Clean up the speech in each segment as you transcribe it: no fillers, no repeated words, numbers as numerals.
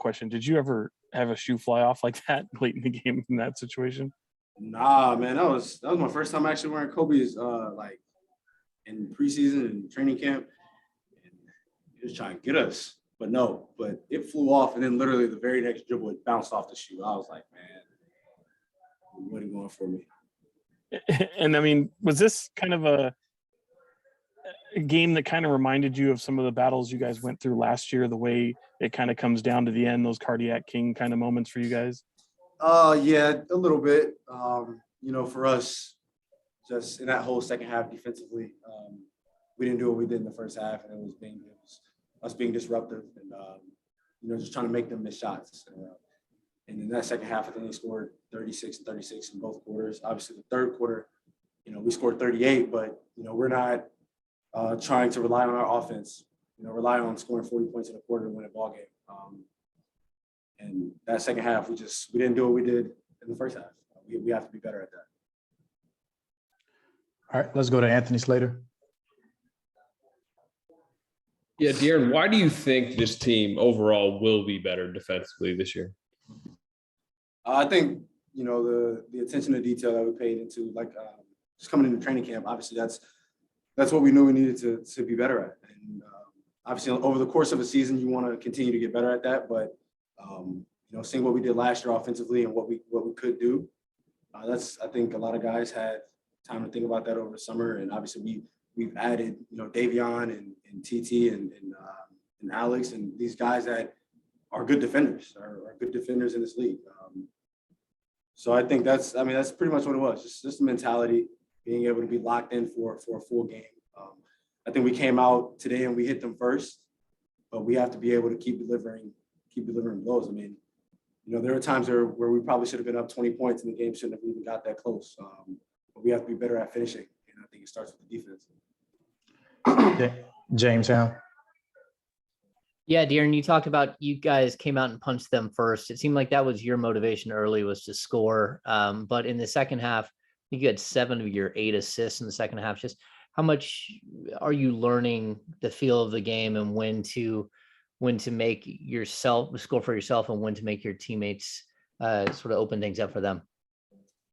question. Did you ever have a shoe fly off like that late in the game in that situation? Nah, man, that was my first time actually wearing Kobe's like in preseason and training camp. And he was trying to get us, but it flew off, and then literally the very next dribble it bounced off the shoe. I was like, man, what are you going for me? And I mean, was this kind of a game that kind of reminded you of some of the battles you guys went through last year, the way it kind of comes down to the end, those cardiac king kind of moments for you guys? Yeah, a little bit. For us, just in that whole second half defensively, we didn't do what we did in the first half, and it was us being disruptive and just trying to make them miss shots. And in that second half, I think they scored 36 in both quarters. Obviously, the third quarter, we scored 38, but we're not trying to rely on our offense. Rely on scoring 40 points in a quarter to win a ball game. And that second half, we didn't do what we did in the first half. We have to be better at that. All right, let's go to Anthony Slater. Yeah, De'Aaron, why do you think this team overall will be better defensively this year? I think, the attention to detail that we paid into, just coming into training camp, obviously that's what we knew we needed to be better at. And obviously over the course of a season, you want to continue to get better at that. But, seeing what we did last year offensively and what we could do, I think a lot of guys had time to think about that over the summer. And obviously we've added, Davion and TT and Alex and these guys that are good defenders, are good defenders in this league. So I think that's pretty much what it was. Just the mentality, being able to be locked in for a full game. I think we came out today and we hit them first, but we have to be able to keep delivering blows. I mean, there are times where we probably should have been up 20 points and the game shouldn't have even got that close. But we have to be better at finishing, and I think it starts with the defense. James Howe. Yeah, De'Aaron, you talked about you guys came out and punched them first. It seemed like that was your motivation early, was to score. But in the second half, I think you had 7 of your 8 assists in the second half. Just how much are you learning the feel of the game and when to make yourself score for yourself and when to make your teammates sort of open things up for them?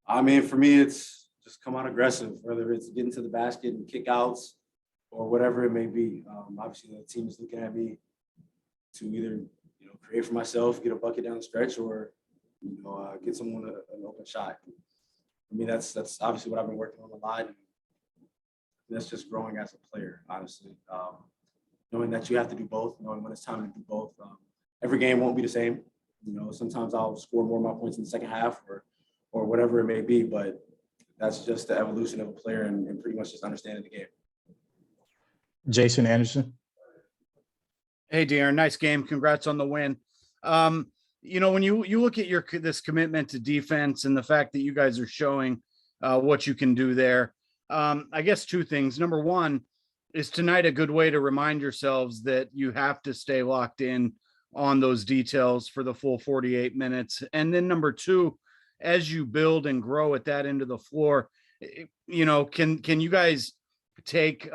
I mean, for me, it's just come out aggressive, whether it's getting to the basket and kickouts or whatever it may be. Obviously, the team is looking at me to either create for myself, get a bucket down the stretch, or get someone an open shot. I mean, that's obviously what I've been working on a lot, and that's just growing as a player, honestly. Knowing that you have to do both, knowing when it's time to do both. Every game won't be the same. Sometimes I'll score more of my points in the second half or whatever it may be, but that's just the evolution of a player and pretty much just understanding the game. Jason Anderson. Hey, De'Aaron, nice game. Congrats on the win. When you look at this commitment to defense and the fact that you guys are showing what you can do there, I guess 2 things. Number one, is tonight a good way to remind yourselves that you have to stay locked in on those details for the full 48 minutes? And then number 2, as you build and grow at that end of the floor, can you guys take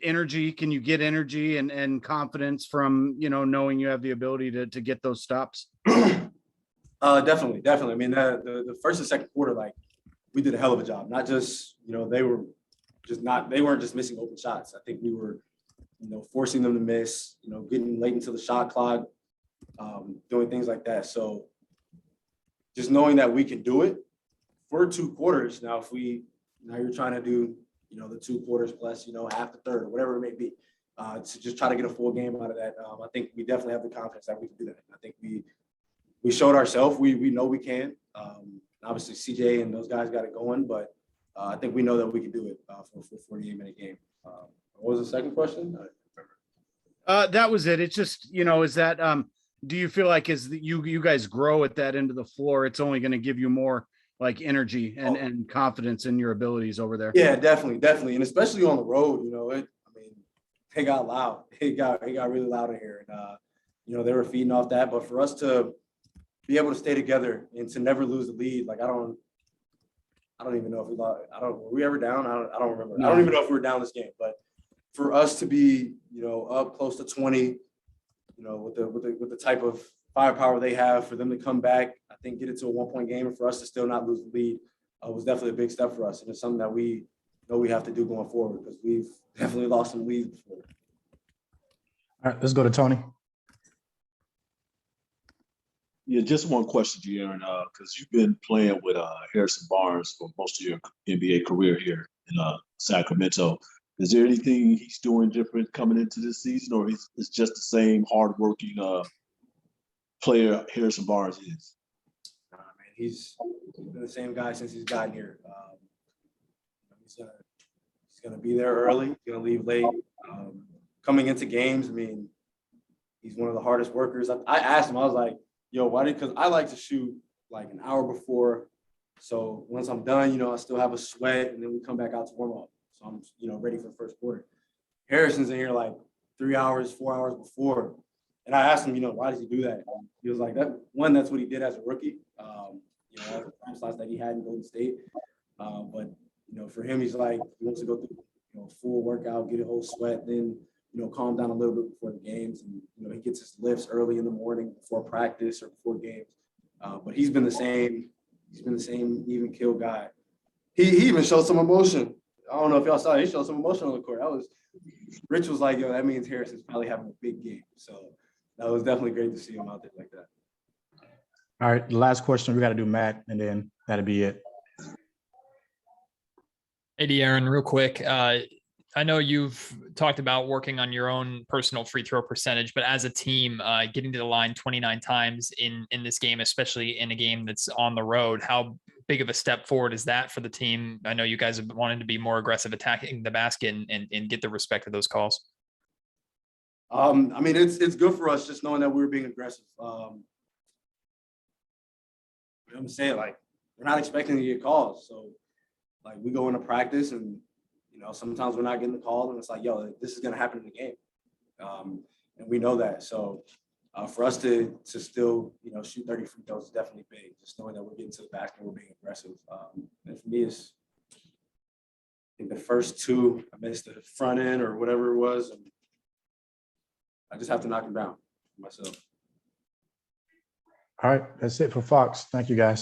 energy? Can you get energy and confidence from, knowing you have the ability to get those stops? Definitely. I mean, the first and second quarter, we did a hell of a job. Not just, they weren't just missing open shots. I think we were, forcing them to miss, getting late into the shot clock, doing things like that. So just knowing that we can do it for 2 quarters. Now, now you're trying to do, the 2 quarters plus, half the third or whatever it may be, to just try to get a full game out of that. I think we definitely have the confidence that we can do that. I think we showed ourselves. We know we can. Obviously, CJ and those guys got it going, but I think we know that we can do it for a 48-minute game. What was the second question? I don't remember. That was it. It's just, is that do you feel like as you guys grow at that end of the floor, it's only going to give you more energy and confidence in your abilities over there? Yeah, definitely. And especially on the road, they got loud. It got really loud in here. And, they were feeding off that. But for us to be able to stay together and to never lose the lead, I don't even know if we lost. Were we ever down? I don't remember. No. I don't even know if we were down this game. But for us to be, up close to 20, you know, with the type of firepower they have, for them to come back, I think get it to a 1-point game, and for us to still not lose the lead was definitely a big step for us, and it's something that we know we have to do going forward because we've definitely lost some leads before. All right, let's go to Tony. Yeah, just one question, De'Aaron, because you've been playing with Harrison Barnes for most of your NBA career here in Sacramento. Is there anything he's doing different coming into this season, or is it's just the same hardworking player Harrison Barnes is? Man, he's been the same guy since he's gotten here. He's gonna be there early. He's gonna leave late. Coming into games, I mean, he's one of the hardest workers. I asked him, I was like, yo, why did, because I like to shoot like an hour before. So once I'm done, you know, I still have a sweat, and then we come back out to warm up. So I'm, you know, ready for the first quarter. Harrison's in here like 3 hours, 4 hours before. And I asked him, you know, why does he do that? And he was like, that's what he did as a rookie. You know, all the time slots that he had in Golden State. But, you know, for him, he's like, he wants to go through, you know, full workout, get a whole sweat, then, you know, calm down a little bit before the games. And, you know, he gets his lifts early in the morning before practice or before games. But he's been the same even kill guy. He even showed some emotion. I don't know if y'all saw it. He showed some emotion on the court. Rich was like, yo, that means Harrison's probably having a big game. So that was definitely great to see him out there like that. All right, the last question, we got to do Matt, and then that'll be it. Hey, De'Aaron, real quick. I know you've talked about working on your own personal free throw percentage, but as a team, getting to the line 29 times in this game, especially in a game that's on the road, how big of a step forward is that for the team? I know you guys have wanted to be more aggressive attacking the basket and get the respect of those calls. I mean, it's good for us just knowing that we were being aggressive. I'm saying, like, we're not expecting to get calls. So, like, we go into practice and, you know, sometimes we're not getting the call, and it's like, yo, this is going to happen in the game. And we know that. So for us to still, you know, shoot 30 free throws is definitely big, just knowing that we're getting to the basket and we're being aggressive. And for me, it's, I think the first two, I missed the front end or whatever it was, and I just have to knock them down myself. All right, that's it for Fox. Thank you, guys.